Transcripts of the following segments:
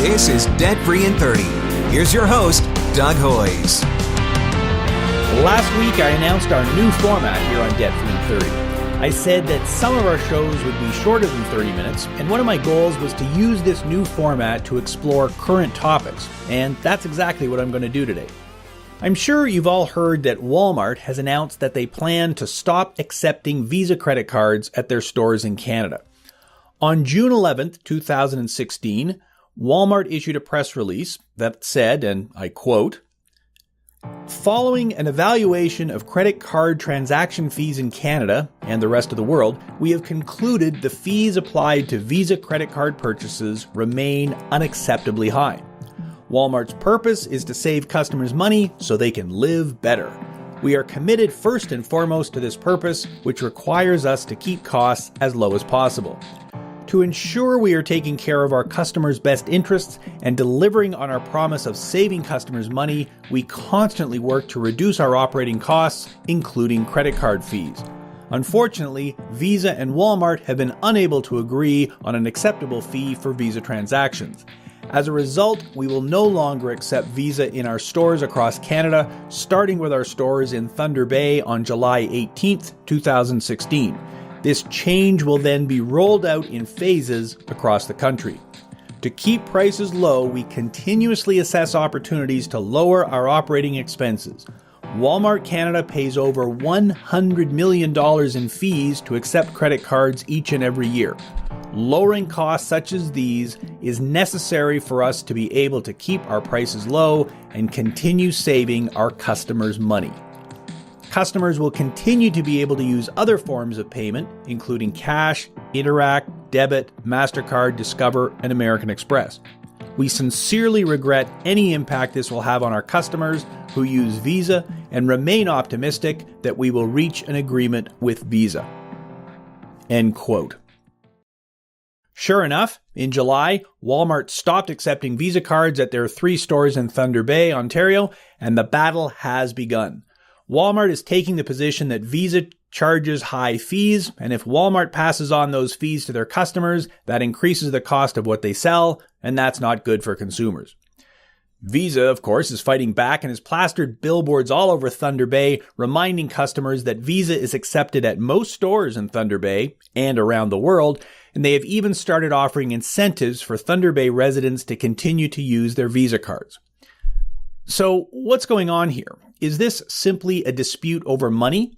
This is Debt Free in 30. Here's your host, Doug Hoyes. Last week, I announced our new format here on Debt Free in 30. I said that some of our shows would be shorter than 30 minutes, and one of my goals was to use this new format to explore current topics, and that's exactly what I'm going to do today. I'm sure you've all heard that Walmart has announced that they plan to stop accepting Visa credit cards at their stores in Canada. On June 11th, 2016, Walmart issued a press release that said, and I quote, "Following an evaluation of credit card transaction fees in Canada and the rest of the world, we have concluded the fees applied to Visa credit card purchases remain unacceptably high. Walmart's purpose is to save customers money so they can live better. We are committed first and foremost to this purpose, which requires us to keep costs as low as possible. To ensure we are taking care of our customers' best interests and delivering on our promise of saving customers money, we constantly work to reduce our operating costs, including credit card fees. Unfortunately, Visa and Walmart have been unable to agree on an acceptable fee for Visa transactions. As a result, we will no longer accept Visa in our stores across Canada, starting with our stores in Thunder Bay on July 18th, 2016. This change will then be rolled out in phases across the country. To keep prices low, we continuously assess opportunities to lower our operating expenses. Walmart Canada pays over $100 million in fees to accept credit cards each and every year. Lowering costs such as these is necessary for us to be able to keep our prices low and continue saving our customers money. Customers will continue to be able to use other forms of payment, including cash, Interac, debit, MasterCard, Discover, and American Express. We sincerely regret any impact this will have on our customers who use Visa and remain optimistic that we will reach an agreement with Visa." End quote. Sure enough, in July, Walmart stopped accepting Visa cards at their 3 stores in Thunder Bay, Ontario, and the battle has begun. Walmart is taking the position that Visa charges high fees, and if Walmart passes on those fees to their customers, that increases the cost of what they sell, and that's not good for consumers. Visa, of course, is fighting back and has plastered billboards all over Thunder Bay, reminding customers that Visa is accepted at most stores in Thunder Bay and around the world, and they have even started offering incentives for Thunder Bay residents to continue to use their Visa cards. So, what's going on here? Is this simply a dispute over money?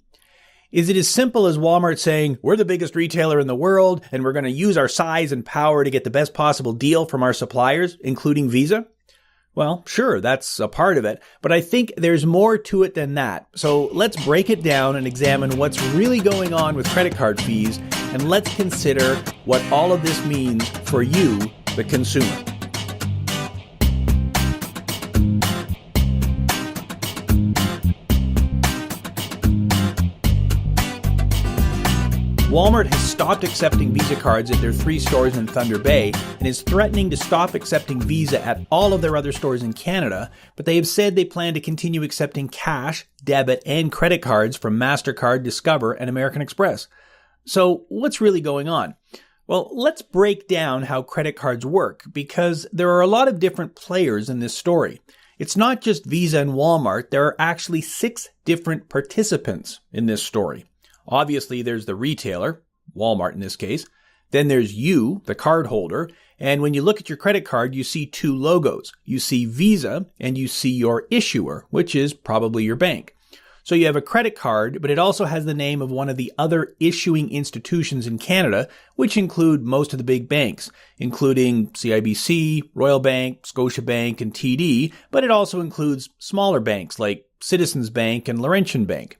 Is it as simple as Walmart saying, we're the biggest retailer in the world and we're going to use our size and power to get the best possible deal from our suppliers, including Visa? Well, sure, that's a part of it, but I think there's more to it than that. So let's break it down and examine what's really going on with credit card fees, and let's consider what all of this means for you, the consumer. Walmart has stopped accepting Visa cards at their 3 stores in Thunder Bay and is threatening to stop accepting Visa at all of their other stores in Canada, but they have said they plan to continue accepting cash, debit, and credit cards from MasterCard, Discover, and American Express. So what's really going on? Well, let's break down how credit cards work, because there are a lot of different players in this story. It's not just Visa and Walmart, there are actually 6 different participants in this story. Obviously, there's the retailer, Walmart in this case. Then there's you, the card holder. And when you look at your credit card, you see 2 logos. You see Visa and you see your issuer, which is probably your bank. So you have a credit card, but it also has the name of one of the other issuing institutions in Canada, which include most of the big banks, including CIBC, Royal Bank, Scotiabank, and TD, but it also includes smaller banks like Citizens Bank and Laurentian Bank.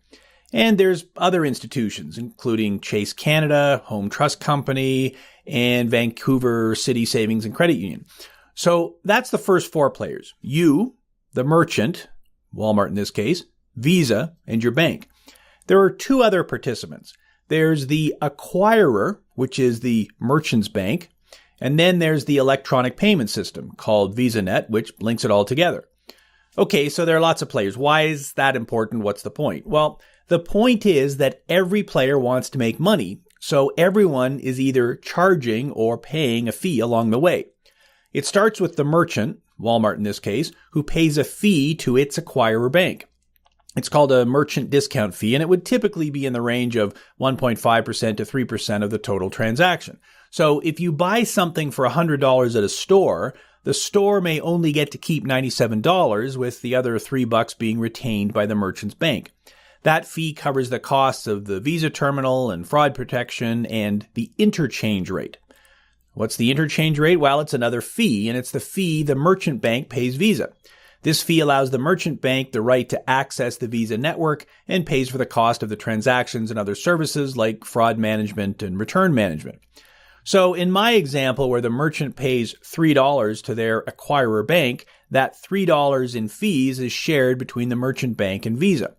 And there's other institutions, including Chase Canada, Home Trust Company, and Vancouver City Savings and Credit Union. So that's the first 4 players. You, the merchant, Walmart in this case, Visa, and your bank. There are 2 other participants. There's the acquirer, which is the merchant's bank, and then there's the electronic payment system called VisaNet, which links it all together. Okay, so there are lots of players. Why is that important? What's the point? Well, the point is that every player wants to make money, so everyone is either charging or paying a fee along the way. It starts with the merchant, Walmart in this case, who pays a fee to its acquirer bank. It's called a merchant discount fee, and it would typically be in the range of 1.5% to 3% of the total transaction. So if you buy something for $100 at a store, the store may only get to keep $97, with the other $3 being retained by the merchant's bank. That fee covers the costs of the Visa terminal and fraud protection and the interchange rate. What's the interchange rate? Well, it's another fee, and it's the fee the merchant bank pays Visa. This fee allows the merchant bank the right to access the Visa network and pays for the cost of the transactions and other services like fraud management and return management. So in my example where the merchant pays $3 to their acquirer bank, that $3 in fees is shared between the merchant bank and Visa.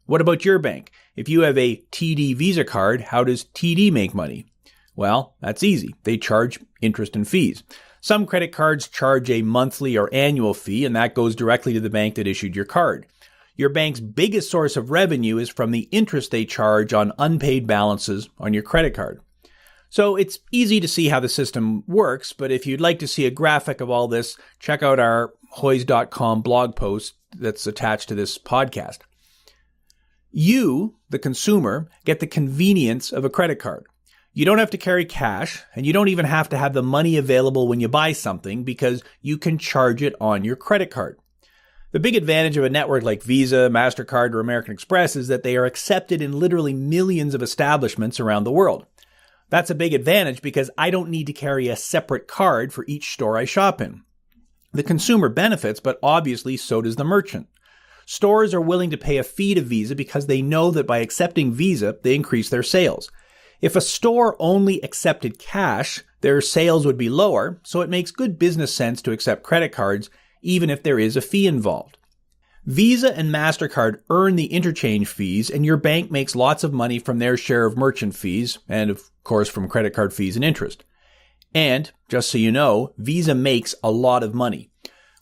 What about your bank? If you have a TD Visa card, how does TD make money? Well, that's easy. They charge interest and fees. Some credit cards charge a monthly or annual fee, and that goes directly to the bank that issued your card. Your bank's biggest source of revenue is from the interest they charge on unpaid balances on your credit card. So it's easy to see how the system works, but if you'd like to see a graphic of all this, check out our Hoys.com blog post that's attached to this podcast. You, the consumer, get the convenience of a credit card. You don't have to carry cash, and you don't even have to have the money available when you buy something because you can charge it on your credit card. The big advantage of a network like Visa, MasterCard, or American Express is that they are accepted in literally millions of establishments around the world. That's a big advantage because I don't need to carry a separate card for each store I shop in. The consumer benefits, but obviously so does the merchant. Stores are willing to pay a fee to Visa because they know that by accepting Visa, they increase their sales. If a store only accepted cash, their sales would be lower, so it makes good business sense to accept credit cards, even if there is a fee involved. Visa and MasterCard earn the interchange fees, and your bank makes lots of money from their share of merchant fees, and of course from credit card fees and interest. And, just so you know, Visa makes a lot of money.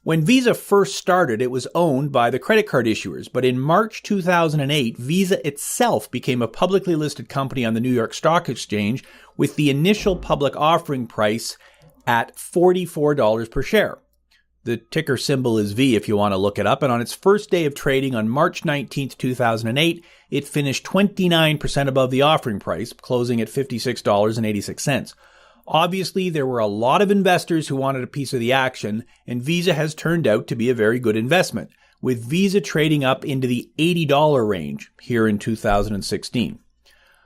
When Visa first started, it was owned by the credit card issuers, but in March 2008, Visa itself became a publicly listed company on the New York Stock Exchange with the initial public offering price at $44 per share. The ticker symbol is V if you want to look it up, and on its first day of trading on March 19, 2008, it finished 29% above the offering price, closing at $56.86. Obviously, there were a lot of investors who wanted a piece of the action, and Visa has turned out to be a very good investment, with Visa trading up into the $80 range here in 2016.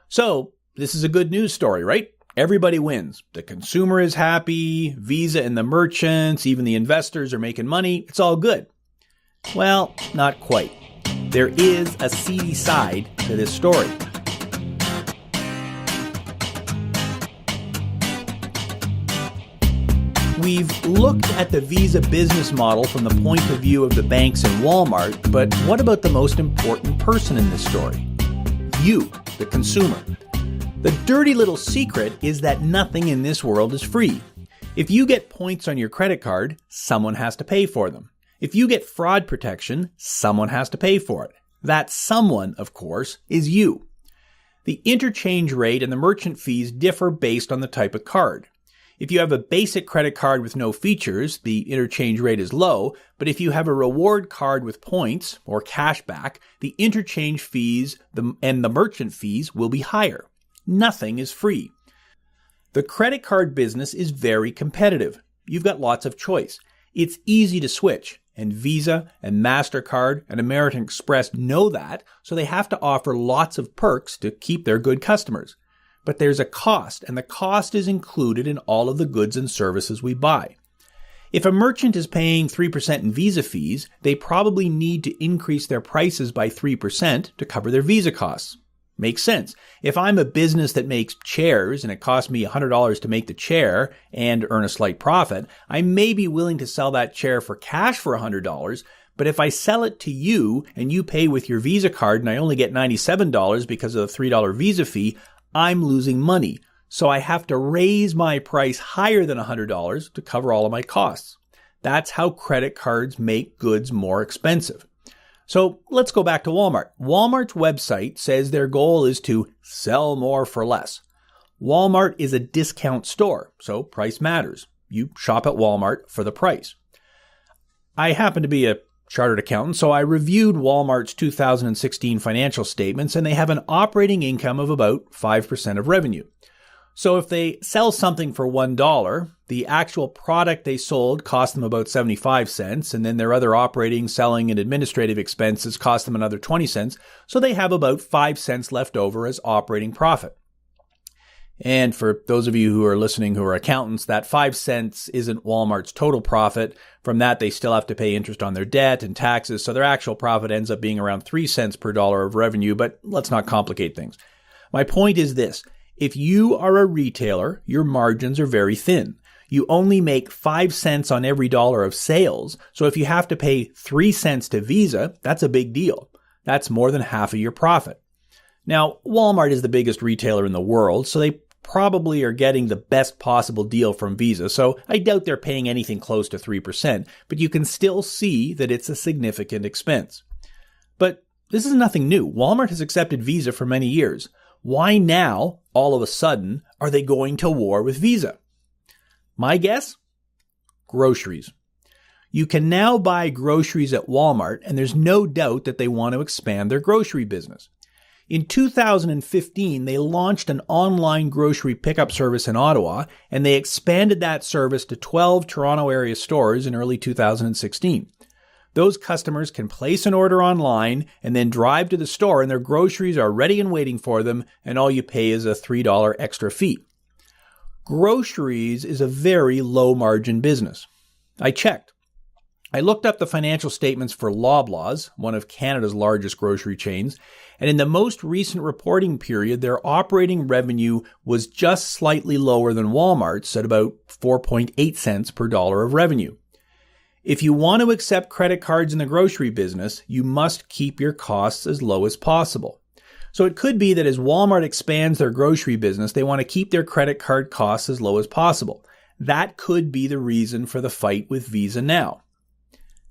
So, this is a good news story, right? Everybody wins. The consumer is happy, Visa and the merchants, even the investors are making money. It's all good. Well, not quite. There is a seedy side to this story. We've looked at the Visa business model from the point of view of the banks and Walmart, but what about the most important person in this story? You, the consumer. The dirty little secret is that nothing in this world is free. If you get points on your credit card, someone has to pay for them. If you get fraud protection, someone has to pay for it. That someone, of course, is you. The interchange rate and the merchant fees differ based on the type of card. If you have a basic credit card with no features, the interchange rate is low, but if you have a reward card with points or cash back, the interchange fees and the merchant fees will be higher. Nothing is free. The credit card business is very competitive. You've got lots of choice. It's easy to switch, and Visa and MasterCard and American Express know that, so they have to offer lots of perks to keep their good customers. But there's a cost, and the cost is included in all of the goods and services we buy. If a merchant is paying 3% in Visa fees, they probably need to increase their prices by 3% to cover their Visa costs. Makes sense. If I'm a business that makes chairs and it costs me $100 to make the chair and earn a slight profit, I may be willing to sell that chair for cash for $100, but if I sell it to you and you pay with your Visa card and I only get $97 because of the $3 Visa fee, I'm losing money. So I have to raise my price higher than $100 to cover all of my costs. That's how credit cards make goods more expensive. So let's go back to Walmart. Walmart's website says their goal is to sell more for less. Walmart is a discount store, so price matters. you shop at Walmart for the price. I happen to be a chartered accountant, so I reviewed Walmart's 2016 financial statements, and they have an operating income of about 5% of revenue. So if they sell something for $1, the actual product they sold cost them about 75 cents, and then their other operating, selling, and administrative expenses cost them another 20 cents, so they have about 5 cents left over as operating profit. And for those of you who are listening who are accountants, that 5 cents isn't Walmart's total profit. From that, they still have to pay interest on their debt and taxes, so their actual profit ends up being around 3 cents per dollar of revenue, but let's not complicate things. My point is this. If you are a retailer, your margins are very thin. You only make 5 cents on every dollar of sales, so if you have to pay 3 cents to Visa, that's a big deal. That's more than half of your profit. Now, Walmart is the biggest retailer in the world, so they probably are getting the best possible deal from Visa, so I doubt they're paying anything close to 3%, but you can still see that it's a significant expense. But this is nothing new. Walmart has accepted Visa for many years. Why now, all of a sudden, are they going to war with Visa? My guess? Groceries. You can now buy groceries at Walmart, and there's no doubt that they want to expand their grocery business. In 2015, they launched an online grocery pickup service in Ottawa, and they expanded that service to 12 Toronto area stores in early 2016. Those customers can place an order online and then drive to the store, and their groceries are ready and waiting for them, and all you pay is a $3 extra fee. Groceries is a very low-margin business. I checked. I looked up the financial statements for Loblaws, one of Canada's largest grocery chains, and in the most recent reporting period, their operating revenue was just slightly lower than Walmart's at about 4.8 cents per dollar of revenue. If you want to accept credit cards in the grocery business, you must keep your costs as low as possible. So it could be that as Walmart expands their grocery business, they want to keep their credit card costs as low as possible. That could be the reason for the fight with Visa now.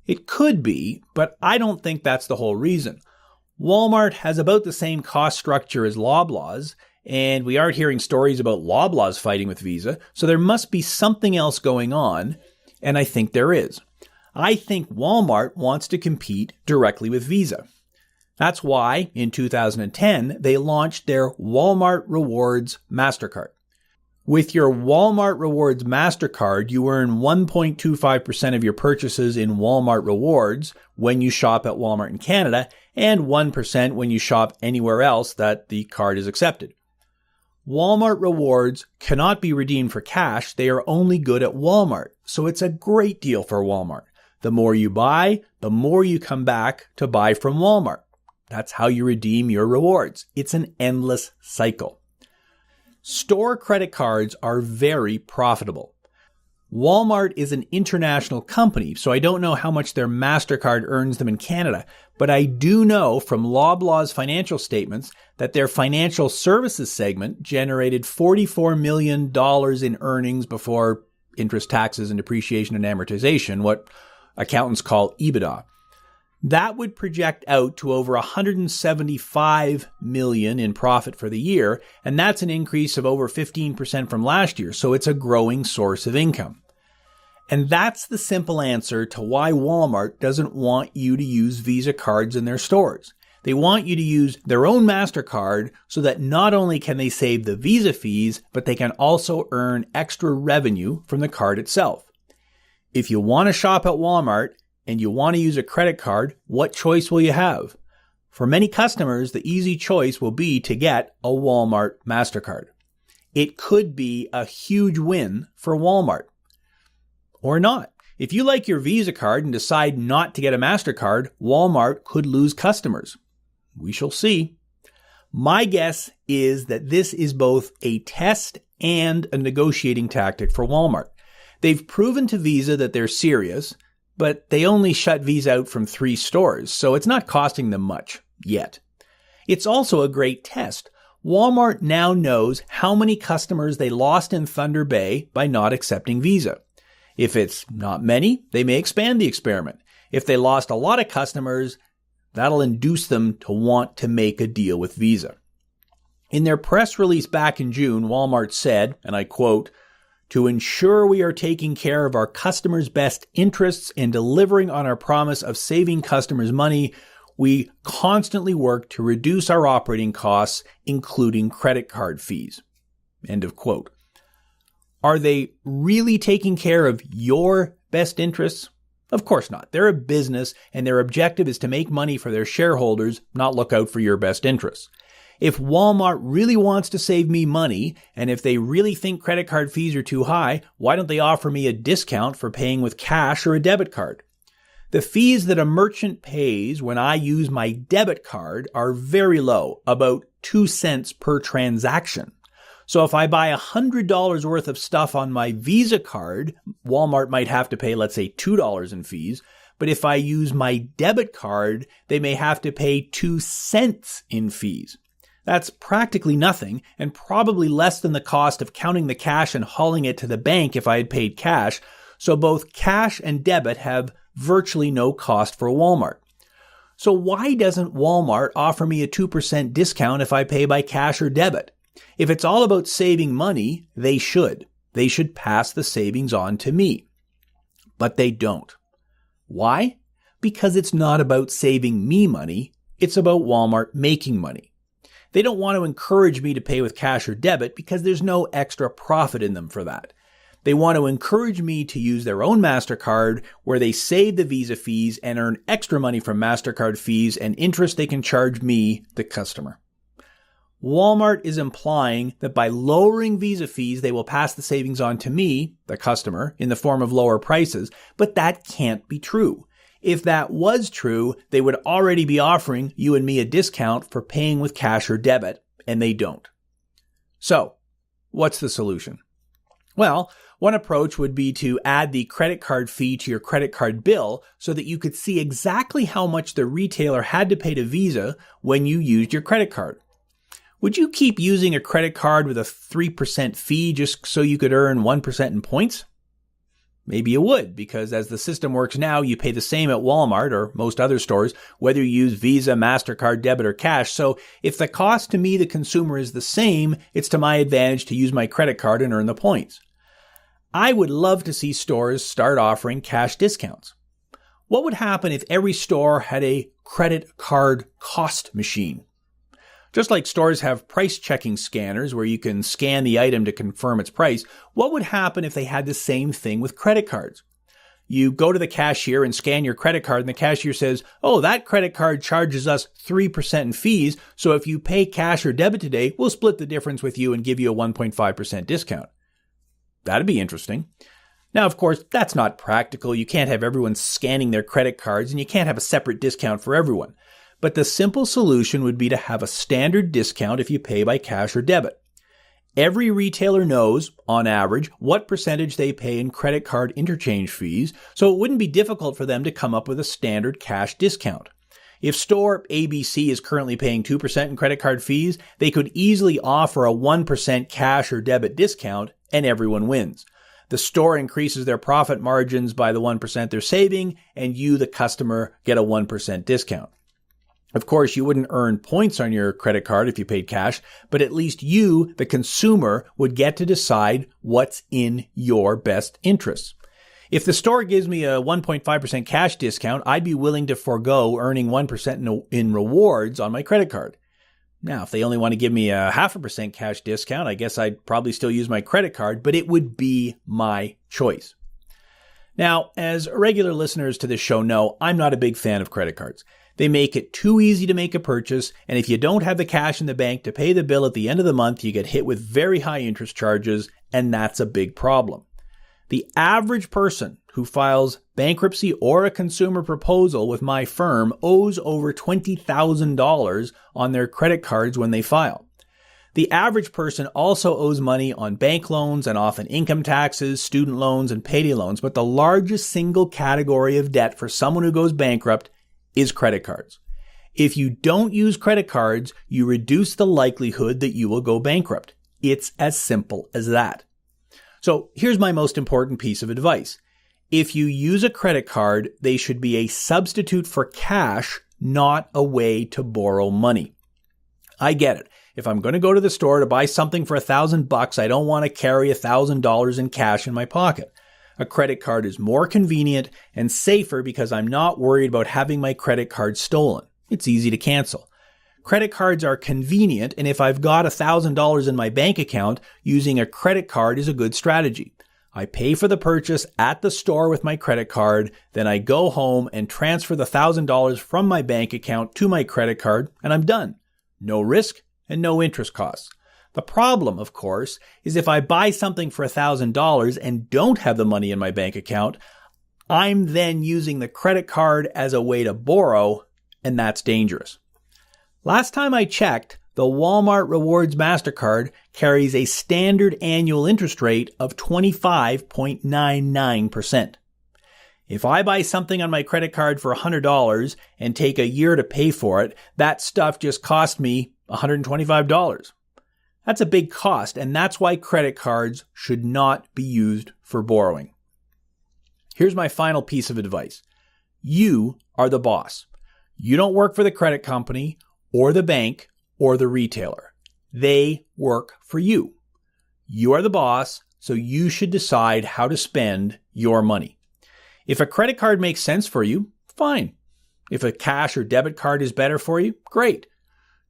It could be, but I don't think that's the whole reason. Walmart has about the same cost structure as Loblaws, and we aren't hearing stories about Loblaws fighting with Visa, so there must be something else going on, and I think there is. I think Walmart wants to compete directly with Visa. That's why, in 2010, they launched their Walmart Rewards MasterCard. With your Walmart Rewards MasterCard, you earn 1.25% of your purchases in Walmart Rewards when you shop at Walmart in Canada, and 1% when you shop anywhere else that the card is accepted. Walmart Rewards cannot be redeemed for cash. They are only good at Walmart, so it's a great deal for Walmart. The more you buy, the more you come back to buy from Walmart. That's how you redeem your rewards. It's an endless cycle. Store credit cards are very profitable. Walmart is an international company, so I don't know how much their MasterCard earns them in Canada, but I do know from Loblaw's financial statements that their financial services segment generated $44 million in earnings before interest, taxes, and depreciation and amortization, what accountants call EBITDA. That would project out to over $175 million in profit for the year, and that's an increase of over 15% from last year, so it's a growing source of income. And that's the simple answer to why Walmart doesn't want you to use Visa cards in their stores. They want you to use their own MasterCard so that not only can they save the Visa fees, but they can also earn extra revenue from the card itself. If you want to shop at Walmart and you want to use a credit card, what choice will you have? For many customers, the easy choice will be to get a Walmart MasterCard. It could be a huge win for Walmart. Or not. If you like your Visa card and decide not to get a MasterCard, Walmart could lose customers. We shall see. My guess is that this is both a test and a negotiating tactic for Walmart. They've proven to Visa that they're serious, but they only shut Visa out from 3 stores, so it's not costing them much yet. It's also a great test. Walmart now knows how many customers they lost in Thunder Bay by not accepting Visa. If it's not many, they may expand the experiment. If they lost a lot of customers, that'll induce them to want to make a deal with Visa. In their press release back in June, Walmart said, and I quote, To ensure we are taking care of our customers' best interests and delivering on our promise of saving customers money, we constantly work to reduce our operating costs, including credit card fees. End of quote. Are they really taking care of your best interests? Of course not. They're a business, and their objective is to make money for their shareholders, not look out for your best interests. If Walmart really wants to save me money, and if they really think credit card fees are too high, why don't they offer me a discount for paying with cash or a debit card? The fees that a merchant pays when I use my debit card are very low, about 2 cents per transaction. So if I buy $100 worth of stuff on my Visa card, Walmart might have to pay, let's say, $2 in fees. But if I use my debit card, they may have to pay 2 cents in fees. That's practically nothing, and probably less than the cost of counting the cash and hauling it to the bank if I had paid cash. So both cash and debit have virtually no cost for Walmart. So why doesn't Walmart offer me a 2% discount if I pay by cash or debit? If it's all about saving money, they should. They should pass the savings on to me. But they don't. Why? Because it's not about saving me money. It's about Walmart making money. They don't want to encourage me to pay with cash or debit because there's no extra profit in them for that. They want to encourage me to use their own MasterCard where they save the Visa fees and earn extra money from MasterCard fees and interest they can charge me, the customer. Walmart is implying that by lowering Visa fees, they will pass the savings on to me, the customer, in the form of lower prices, but that can't be true. If that was true, they would already be offering you and me a discount for paying with cash or debit, and they don't. So, what's the solution? Well, one approach would be to add the credit card fee to your credit card bill so that you could see exactly how much the retailer had to pay to Visa when you used your credit card. Would you keep using a credit card with a 3% fee just so you could earn 1% in points? Maybe you would, because as the system works now, you pay the same at Walmart or most other stores, whether you use Visa, MasterCard, debit, or cash. So if the cost to me, the consumer, is the same, it's to my advantage to use my credit card and earn the points. I would love to see stores start offering cash discounts. What would happen if every store had a credit card cost machine? Just like stores have price checking scanners where you can scan the item to confirm its price, what would happen if they had the same thing with credit cards? You go to the cashier and scan your credit card and the cashier says, oh, that credit card charges us 3% in fees, so if you pay cash or debit today, we'll split the difference with you and give you a 1.5% discount. That'd be interesting. Now, of course, that's not practical. You can't have everyone scanning their credit cards and you can't have a separate discount for everyone. But the simple solution would be to have a standard discount if you pay by cash or debit. Every retailer knows, on average, what percentage they pay in credit card interchange fees, so it wouldn't be difficult for them to come up with a standard cash discount. If store ABC is currently paying 2% in credit card fees, they could easily offer a 1% cash or debit discount, and everyone wins. The store increases their profit margins by the 1% they're saving, and you, the customer, get a 1% discount. Of course, you wouldn't earn points on your credit card if you paid cash, but at least you, the consumer, would get to decide what's in your best interests. If the store gives me a 1.5% cash discount, I'd be willing to forego earning 1% in rewards on my credit card. Now, if they only want to give me a 0.5% cash discount, I guess I'd probably still use my credit card, but it would be my choice. Now, as regular listeners to this show know, I'm not a big fan of credit cards. They make it too easy to make a purchase, and if you don't have the cash in the bank to pay the bill at the end of the month, you get hit with very high interest charges, and that's a big problem. The average person who files bankruptcy or a consumer proposal with my firm owes over $20,000 on their credit cards when they file. The average person also owes money on bank loans and often income taxes, student loans, and payday loans, but the largest single category of debt for someone who goes bankrupt is credit cards. If you don't use credit cards, you reduce the likelihood that you will go bankrupt. It's as simple as that. So here's my most important piece of advice. If you use a credit card, they should be a substitute for cash, not a way to borrow money. I get it. If I'm going to go to the store to buy something for $1,000, I don't want to carry $1,000 in cash in my pocket. A credit card is more convenient and safer because I'm not worried about having my credit card stolen. It's easy to cancel. Credit cards are convenient, and if I've got $1,000 in my bank account, using a credit card is a good strategy. I pay for the purchase at the store with my credit card, then I go home and transfer the $1,000 from my bank account to my credit card, and I'm done. No risk and no interest costs. The problem, of course, is if I buy something for $1,000 and don't have the money in my bank account, I'm then using the credit card as a way to borrow, and that's dangerous. Last time I checked, the Walmart Rewards MasterCard carries a standard annual interest rate of 25.99%. If I buy something on my credit card for $100 and take a year to pay for it, that stuff just cost me $125. That's a big cost, and that's why credit cards should not be used for borrowing. Here's my final piece of advice. You are the boss. You don't work for the credit company or the bank or the retailer. They work for you. You are the boss, so you should decide how to spend your money. If a credit card makes sense for you, fine. If a cash or debit card is better for you, great.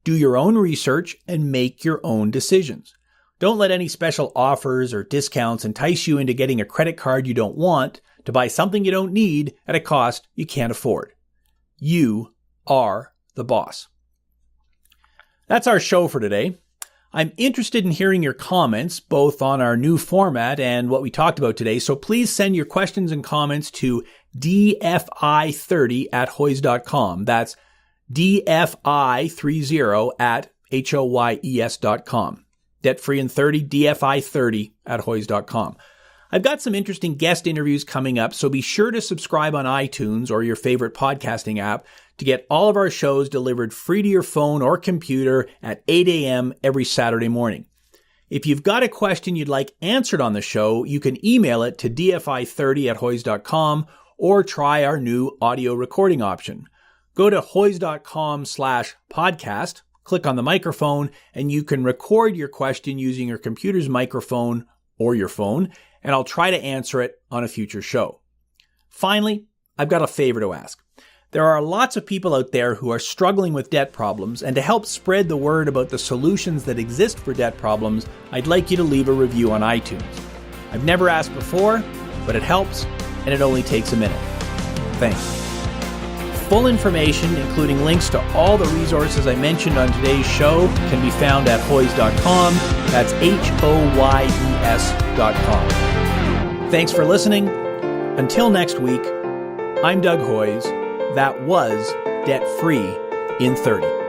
Do your own research and make your own decisions. Don't let any special offers or discounts entice you into getting a credit card you don't want to buy something you don't need at a cost you can't afford. You are the boss. That's our show for today. I'm interested in hearing your comments, both on our new format and what we talked about today, so please send your questions and comments to dfi30@hoys.com. That's dfi30@hoyes.com. Debt-free in 30, dfi30@hoys.com. I've got some interesting guest interviews coming up, so be sure to subscribe on iTunes or your favorite podcasting app to get all of our shows delivered free to your phone or computer at 8 a.m. every Saturday morning. If you've got a question you'd like answered on the show, you can email it to dfi30@hoys.com or try our new audio recording option. Go to hoys.com/podcast, click on the microphone, and you can record your question using your computer's microphone or your phone, and I'll try to answer it on a future show. Finally, I've got a favor to ask. There are lots of people out there who are struggling with debt problems, and to help spread the word about the solutions that exist for debt problems, I'd like you to leave a review on iTunes. I've never asked before, but it helps, and it only takes a minute. Thanks. Full information, including links to all the resources I mentioned on today's show, can be found at hoys.com. That's HOYES.com. Thanks for listening. Until next week, I'm Doug Hoyes. That was Debt Free in 30.